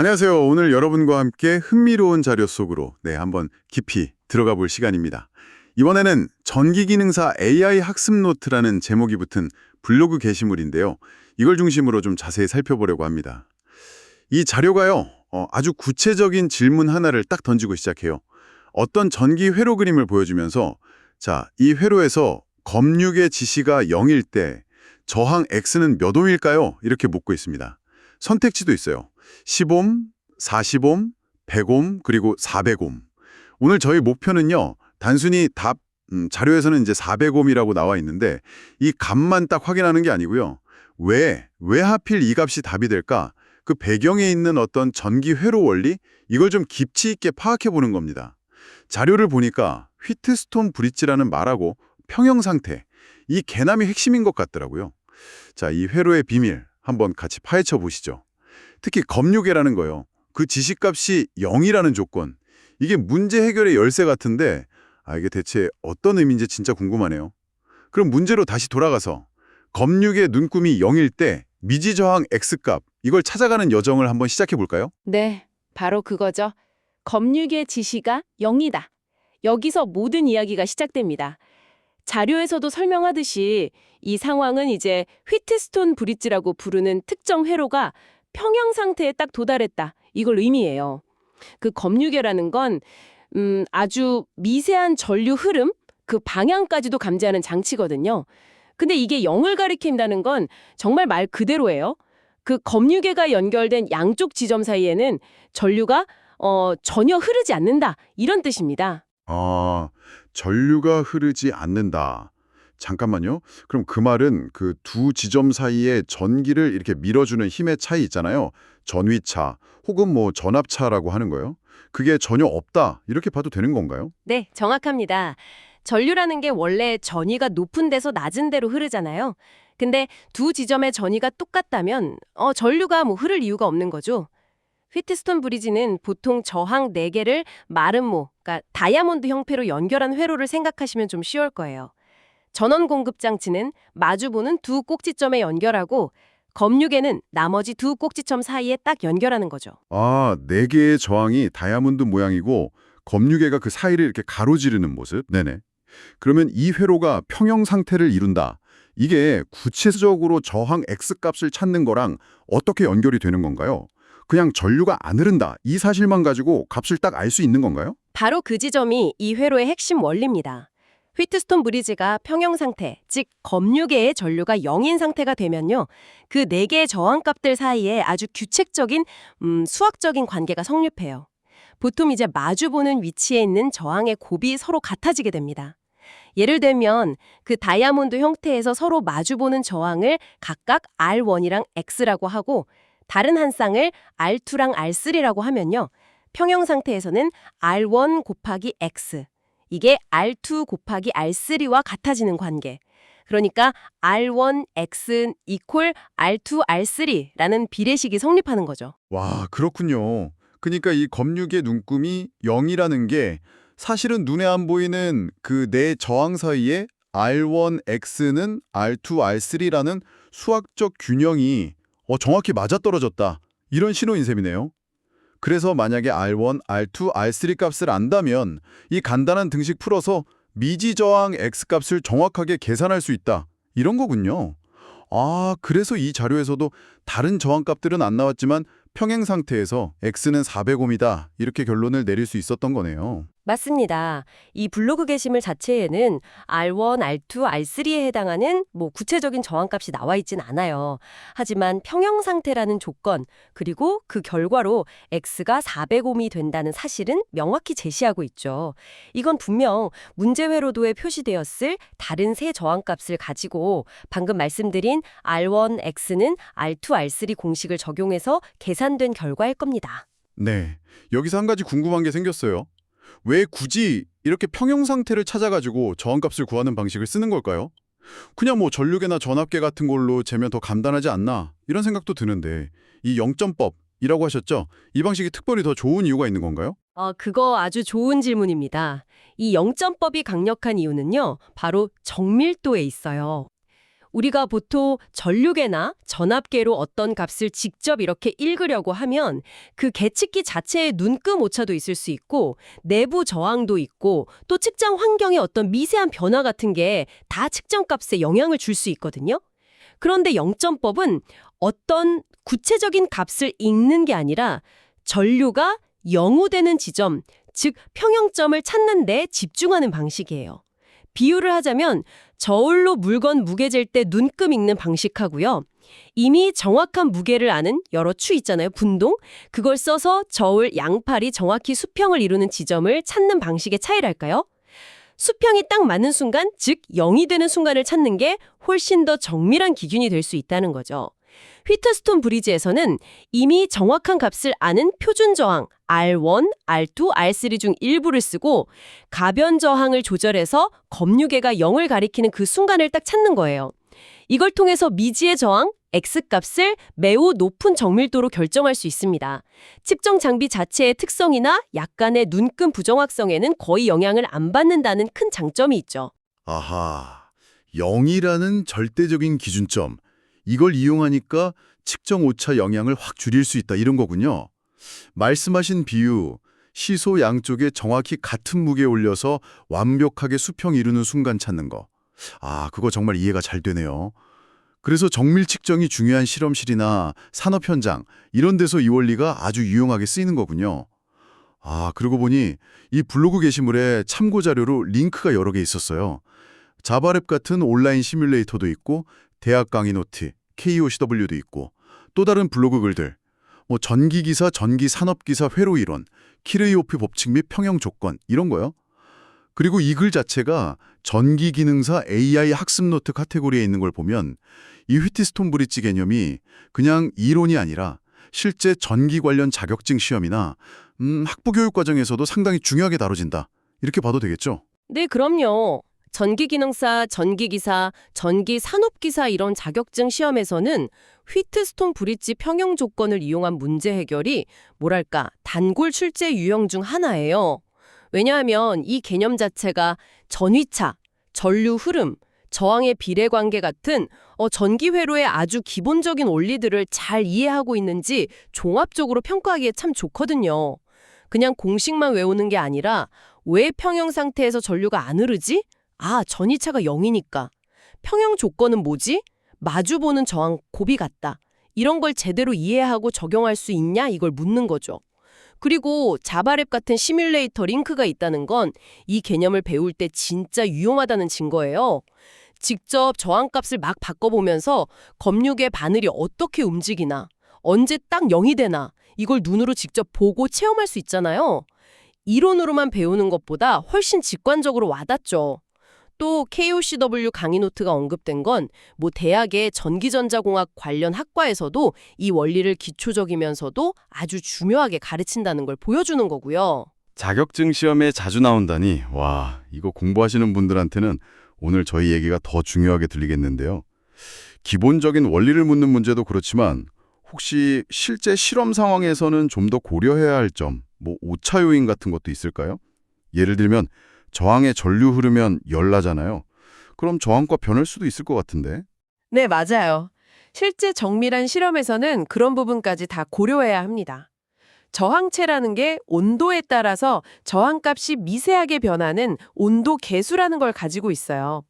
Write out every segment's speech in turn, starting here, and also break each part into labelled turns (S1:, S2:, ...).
S1: 안녕하세요. 오늘 여러분과 함께 흥미로운 자료 속으로 한번 깊이 들어가 볼 시간입니다. 이번에는 전기기능사 AI 학습 노트라는 제목이 붙은 블로그 게시물인데요. 이걸 중심으로 좀 자세히 살펴보려고 합니다. 이 자료가요, 아주 구체적인 질문 하나를 딱 던지고 시작해요. 어떤 전기 회로 그림을 보여주면서 자, 이 회로에서 검육의 지시가 0일 때 저항 X는 몇 옴일까요? 이렇게 묻고 있습니다. 선택지도 있어요. 10옴, 40옴, 100옴, 그리고 400옴. 오늘 저희 목표는요, 단순히 자료에서는 이제 400옴이라고 나와 있는데 이 값만 딱 확인하는 게 아니고요. 왜 하필 이 값이 답이 될까? 그 배경에 있는 어떤 전기 회로 원리? 이걸 좀 깊이 있게 파악해 보는 겁니다. 자료를 보니까 휘트스톤 브릿지라는 말하고 평형 상태, 이 개념이 핵심인 것 같더라고요. 자, 이 회로의 비밀 한번 같이 파헤쳐 보시죠. 특히 검유계라는 거요. 그 지시값이 0이라는 조건. 이게 문제 해결의 열쇠 같은데 이게 대체 어떤 의미인지 진짜 궁금하네요. 그럼 문제로 다시 돌아가서 검유계 눈금이 0일 때 미지 저항 X값 이걸 찾아가는 여정을 한번 시작해 볼까요?
S2: 네, 바로 그거죠. 검육의 지시가 0이다. 여기서 모든 이야기가 시작됩니다. 자료에서도 설명하듯이 이 상황은 이제 휘트스톤 브릿지라고 부르는 특정 회로가 평형 상태에 딱 도달했다. 이걸 의미해요. 그 검유계라는 건 아주 미세한 전류 흐름, 그 방향까지도 감지하는 장치거든요. 근데 이게 0을 가리킨다는 건 정말 말 그대로예요. 그 검유계가 연결된 양쪽 지점 사이에는 전류가 전혀 흐르지 않는다. 이런 뜻입니다.
S1: 전류가 흐르지 않는다. 잠깐만요. 그럼 그 말은 그 두 지점 사이에 전기를 이렇게 밀어주는 힘의 차이 있잖아요. 전위차 혹은 전압차라고 하는 거예요. 그게 전혀 없다. 이렇게 봐도 되는 건가요?
S2: 네, 정확합니다. 전류라는 게 원래 전위가 높은 데서 낮은 데로 흐르잖아요. 근데 두 지점의 전위가 똑같다면 전류가 흐를 이유가 없는 거죠. 휘트스톤 브리지는 보통 저항 4개를 마름모, 그러니까 다이아몬드 형태로 연결한 회로를 생각하시면 좀 쉬울 거예요. 전원 공급 장치는 마주보는 두 꼭지점에 연결하고 검유계는 나머지 두 꼭지점 사이에 딱 연결하는 거죠.
S1: 네 개의 저항이 다이아몬드 모양이고 검유계가 그 사이를 이렇게 가로지르는 모습. 네네. 그러면 이 회로가 평형 상태를 이룬다. 이게 구체적으로 저항 X값을 찾는 거랑 어떻게 연결이 되는 건가요? 그냥 전류가 안 흐른다. 이 사실만 가지고 값을 딱 알 수 있는 건가요?
S2: 바로 그 지점이 이 회로의 핵심 원리입니다. 휘트스톤 브리지가 평형 상태, 즉 검유계의 전류가 0인 상태가 되면요. 그 4개의 저항값들 사이에 아주 규칙적인 수학적인 관계가 성립해요. 보통 이제 마주보는 위치에 있는 저항의 곱이 서로 같아지게 됩니다. 예를 들면 그 다이아몬드 형태에서 서로 마주보는 저항을 각각 R1이랑 X라고 하고 다른 한 쌍을 R2랑 R3라고 하면요. 평형 상태에서는 R1 곱하기 X, 이게 R2 곱하기 R3와 같아지는 관계. 그러니까 R1X 이퀄 R2 R3라는 비례식이 성립하는 거죠.
S1: 와, 그렇군요. 그러니까 이 검육의 눈금이 0이라는 게 사실은 눈에 안 보이는 그 네 저항 사이에 R1X는 R2, R3라는 수학적 균형이 정확히 맞아떨어졌다. 이런 신호인 셈이네요. 그래서 만약에 R1, R2, R3 값을 안다면 이 간단한 등식 풀어서 미지 저항 X값을 정확하게 계산할 수 있다. 이런 거군요. 그래서 이 자료에서도 다른 저항값들은 안 나왔지만 평행 상태에서 X는 400옴이다. 이렇게 결론을 내릴 수 있었던 거네요.
S2: 맞습니다. 이 블로그 게시물 자체에는 R1, R2, R3에 해당하는 구체적인 저항값이 나와 있진 않아요. 하지만 평형 상태라는 조건, 그리고 그 결과로 X가 400옴이 된다는 사실은 명확히 제시하고 있죠. 이건 분명 문제 회로도에 표시되었을 다른 세 저항값을 가지고 방금 말씀드린 R1, X는 R2, R3 공식을 적용해서 계산된 결과일 겁니다.
S1: 네, 여기서 한 가지 궁금한 게 생겼어요. 왜 굳이 이렇게 평형 상태를 찾아가지고 저항값을 구하는 방식을 쓰는 걸까요? 그냥 전류계나 전압계 같은 걸로 재면 더 간단하지 않나 이런 생각도 드는데 이 0점법이라고 하셨죠? 이 방식이 특별히 더 좋은 이유가 있는 건가요?
S2: 그거 아주 좋은 질문입니다. 이 0점법이 강력한 이유는요, 바로 정밀도에 있어요. 우리가 보통 전류계나 전압계로 어떤 값을 직접 이렇게 읽으려고 하면 그 계측기 자체에 눈금 오차도 있을 수 있고 내부 저항도 있고 또 측정 환경의 어떤 미세한 변화 같은 게 다 측정값에 영향을 줄 수 있거든요. 그런데 영점법은 어떤 구체적인 값을 읽는 게 아니라 전류가 영우되는 지점, 즉 평형점을 찾는 데 집중하는 방식이에요. 비유를 하자면 저울로 물건 무게 잴 때 눈금 읽는 방식하고요. 이미 정확한 무게를 아는 여러 추 있잖아요. 분동. 그걸 써서 저울 양팔이 정확히 수평을 이루는 지점을 찾는 방식의 차이랄까요? 수평이 딱 맞는 순간, 즉 0이 되는 순간을 찾는 게 훨씬 더 정밀한 기준이 될 수 있다는 거죠. 휘트스톤 브리지에서는 이미 정확한 값을 아는 표준 저항 R1, R2, R3 중 일부를 쓰고 가변 저항을 조절해서 검유계가 0을 가리키는 그 순간을 딱 찾는 거예요. 이걸 통해서 미지의 저항 X값을 매우 높은 정밀도로 결정할 수 있습니다. 측정 장비 자체의 특성이나 약간의 눈금 부정확성에는 거의 영향을 안 받는다는 큰 장점이 있죠.
S3: 아하, 0이라는 절대적인 기준점. 이걸 이용하니까 측정 오차 영향을 확 줄일 수 있다 이런 거군요. 말씀하신 비유, 시소 양쪽에 정확히 같은 무게 올려서 완벽하게 수평 이루는 순간 찾는 거. 아, 그거 정말 이해가 잘 되네요. 그래서 정밀 측정이 중요한 실험실이나 산업 현장 이런 데서 이 원리가 아주 유용하게 쓰이는 거군요. 아, 그러고 보니 이 블로그 게시물에 참고 자료로 링크가 여러 개 있었어요. 자바랩 같은 온라인 시뮬레이터도 있고 대학 강의 노트, KOCW도 있고 또 다른 블로그 글들, 전기기사, 전기산업기사 회로 이론, 키르이호프 법칙 및 평형 조건 이런 거요. 그리고 이 글 자체가 전기기능사 AI 학습 노트 카테고리에 있는 걸 보면 이 휘트스톤 브릿지 개념이 그냥 이론이 아니라 실제 전기 관련 자격증 시험이나 학부 교육 과정에서도 상당히 중요하게 다뤄진다. 이렇게 봐도 되겠죠?
S2: 네, 그럼요. 전기기능사, 전기기사, 전기산업기사 이런 자격증 시험에서는 휘트스톤 브릿지 평형 조건을 이용한 문제 해결이 뭐랄까 단골 출제 유형 중 하나예요. 왜냐하면 이 개념 자체가 전위차, 전류 흐름, 저항의 비례관계 같은 전기 회로의 아주 기본적인 원리들을 잘 이해하고 있는지 종합적으로 평가하기에 참 좋거든요. 그냥 공식만 외우는 게 아니라 왜 평형 상태에서 전류가 안 흐르지? 아, 전위차가 0이니까. 평형 조건은 뭐지? 마주보는 저항 곱이 같다. 이런 걸 제대로 이해하고 적용할 수 있냐? 이걸 묻는 거죠. 그리고 자바랩 같은 시뮬레이터 링크가 있다는 건 이 개념을 배울 때 진짜 유용하다는 증거예요. 직접 저항값을 막 바꿔보면서 검육의 바늘이 어떻게 움직이나, 언제 딱 0이 되나 이걸 눈으로 직접 보고 체험할 수 있잖아요. 이론으로만 배우는 것보다 훨씬 직관적으로 와닿죠. 또 KOCW 강의 노트가 언급된 건 대학의 전기전자공학 관련 학과에서도 이 원리를 기초적이면서도 아주 중요하게 가르친다는 걸 보여주는 거고요.
S1: 자격증 시험에 자주 나온다니, 와, 이거 공부하시는 분들한테는 오늘 저희 얘기가 더 중요하게 들리겠는데요. 기본적인 원리를 묻는 문제도 그렇지만 혹시 실제 실험 상황에서는 좀 더 고려해야 할 점, 오차 요인 같은 것도 있을까요? 예를 들면 저항에 전류 흐르면 열 나잖아요. 그럼 저항과 변할 수도 있을 것 같은데.
S4: 네, 맞아요. 실제 정밀한 실험에서는 그런 부분까지 다 고려해야 합니다. 저항체라는 게 온도에 따라서 저항값이 미세하게 변하는 온도 계수라는 걸 가지고 있어요.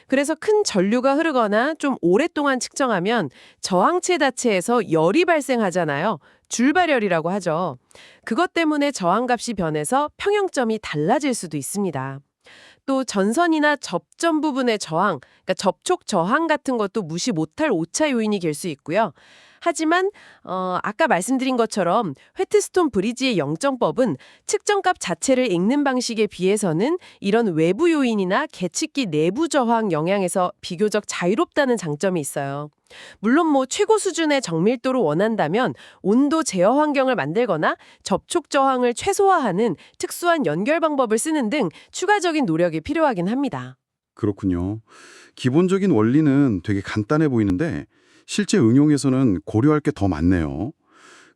S4: 그래서 큰 전류가 흐르거나 좀 오랫동안 측정하면 저항체 자체에서 열이 발생하잖아요. 줄발열이라고 하죠. 그것 때문에 저항값이 변해서 평형점이 달라질 수도 있습니다. 또 전선이나 접점 부분의 저항, 그러니까 접촉 저항 같은 것도 무시 못할 오차 요인이 될 수 있고요. 하지만 아까 말씀드린 것처럼 휘트스톤 브리지의 영점법은 측정값 자체를 읽는 방식에 비해서는 이런 외부 요인이나 계측기 내부 저항 영향에서 비교적 자유롭다는 장점이 있어요. 물론 최고 수준의 정밀도를 원한다면 온도 제어 환경을 만들거나 접촉 저항을 최소화하는 특수한 연결 방법을 쓰는 등 추가적인 노력이 필요하긴 합니다.
S1: 그렇군요. 기본적인 원리는 되게 간단해 보이는데 실제 응용에서는 고려할 게 더 많네요.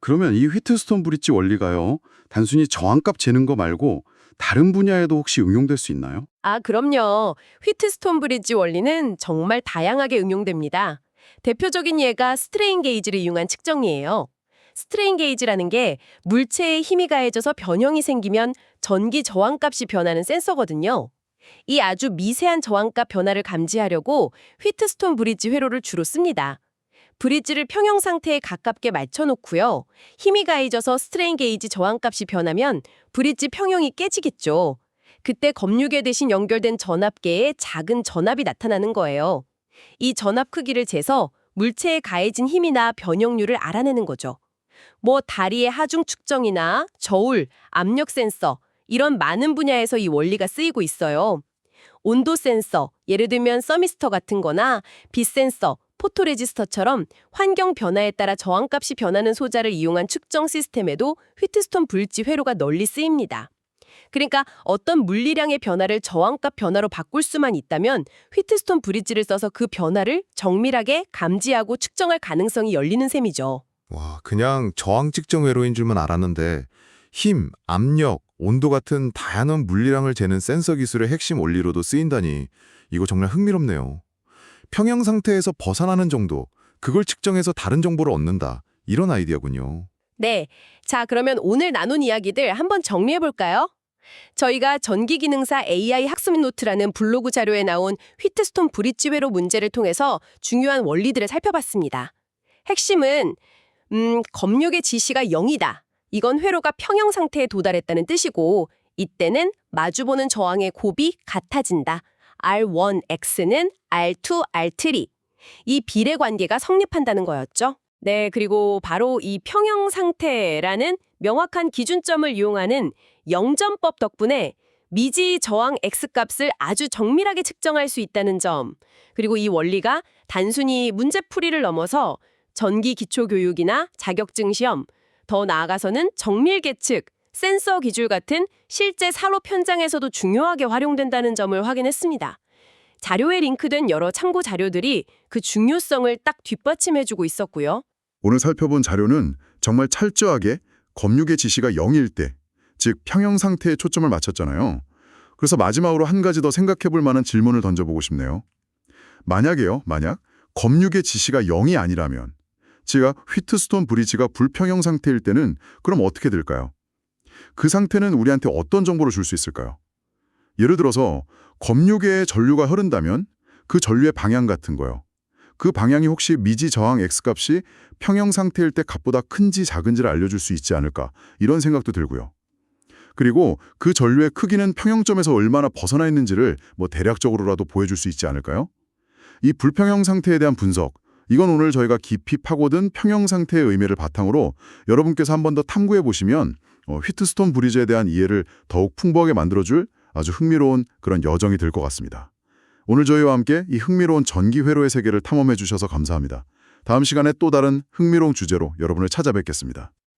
S1: 그러면 이 휘트스톤 브릿지 원리가요, 단순히 저항값 재는 거 말고 다른 분야에도 혹시 응용될 수 있나요?
S2: 아, 그럼요. 휘트스톤 브리지 원리는 정말 다양하게 응용됩니다. 대표적인 예가 스트레인 게이지를 이용한 측정이에요. 스트레인 게이지라는 게 물체에 힘이 가해져서 변형이 생기면 전기 저항값이 변하는 센서거든요. 이 아주 미세한 저항값 변화를 감지하려고 휘트스톤 브리지 회로를 주로 씁니다. 브리지를 평형 상태에 가깝게 맞춰놓고요. 힘이 가해져서 스트레인 게이지 저항값이 변하면 브리지 평형이 깨지겠죠. 그때 검유계 대신 연결된 전압계에 작은 전압이 나타나는 거예요. 이 전압 크기를 재서 물체에 가해진 힘이나 변형률을 알아내는 거죠. 뭐 다리의 하중 측정이나 저울, 압력 센서 이런 많은 분야에서 이 원리가 쓰이고 있어요. 온도 센서, 예를 들면 서미스터 같은 거나 빛 센서, 포토레지스터처럼 환경 변화에 따라 저항값이 변하는 소자를 이용한 측정 시스템에도 휘트스톤 브리지 회로가 널리 쓰입니다. 그러니까 어떤 물리량의 변화를 저항값 변화로 바꿀 수만 있다면 휘트스톤 브리지를 써서 그 변화를 정밀하게 감지하고 측정할 가능성이 열리는 셈이죠.
S5: 와, 그냥 저항 측정 회로인 줄만 알았는데 힘, 압력, 온도 같은 다양한 물리량을 재는 센서 기술의 핵심 원리로도 쓰인다니 이거 정말 흥미롭네요. 평형 상태에서 벗어나는 정도, 그걸 측정해서 다른 정보를 얻는다. 이런 아이디어군요.
S2: 네. 자, 그러면 오늘 나눈 이야기들 한번 정리해볼까요? 저희가 전기기능사 AI 학습 노트라는 블로그 자료에 나온 휘트스톤 브리지 회로 문제를 통해서 중요한 원리들을 살펴봤습니다. 핵심은 검력의 지시가 0이다. 이건 회로가 평형 상태에 도달했다는 뜻이고 이때는 마주보는 저항의 곱이 같아진다. R1X는 R2R3. 이 비례 관계가 성립한다는 거였죠. 네, 그리고 바로 이 평형 상태라는 명확한 기준점을 이용하는 영점법 덕분에 미지 저항 X값을 아주 정밀하게 측정할 수 있다는 점, 그리고 이 원리가 단순히 문제풀이를 넘어서 전기 기초교육이나 자격증 시험, 더 나아가서는 정밀 계측, 센서 기술 같은 실제 산업 현장에서도 중요하게 활용된다는 점을 확인했습니다. 자료에 링크된 여러 참고 자료들이 그 중요성을 딱 뒷받침해주고 있었고요.
S3: 오늘 살펴본 자료는 정말 철저하게 검육의 지시가 0일 때, 즉 평형 상태에 초점을 맞췄잖아요. 그래서 마지막으로 한 가지 더 생각해 볼 만한 질문을 던져보고 싶네요. 만약 검육의 지시가 0이 아니라면, 즉 휘트스톤 브리지가 불평형 상태일 때는 그럼 어떻게 될까요? 그 상태는 우리한테 어떤 정보를 줄 수 있을까요? 예를 들어서 검육에 전류가 흐른다면 그 전류의 방향 같은 거요. 그 방향이 혹시 미지 저항 X값이 평형 상태일 때 값보다 큰지 작은지를 알려줄 수 있지 않을까, 이런 생각도 들고요. 그리고 그 전류의 크기는 평형점에서 얼마나 벗어나 있는지를 대략적으로라도 보여줄 수 있지 않을까요? 이 불평형 상태에 대한 분석, 이건 오늘 저희가 깊이 파고든 평형 상태의 의미를 바탕으로 여러분께서 한 번 더 탐구해 보시면 휘트스톤 브리지에 대한 이해를 더욱 풍부하게 만들어줄 아주 흥미로운 그런 여정이 될 것 같습니다. 오늘 저희와 함께 이 흥미로운 전기 회로의 세계를 탐험해 주셔서 감사합니다. 다음 시간에 또 다른 흥미로운 주제로 여러분을 찾아뵙겠습니다.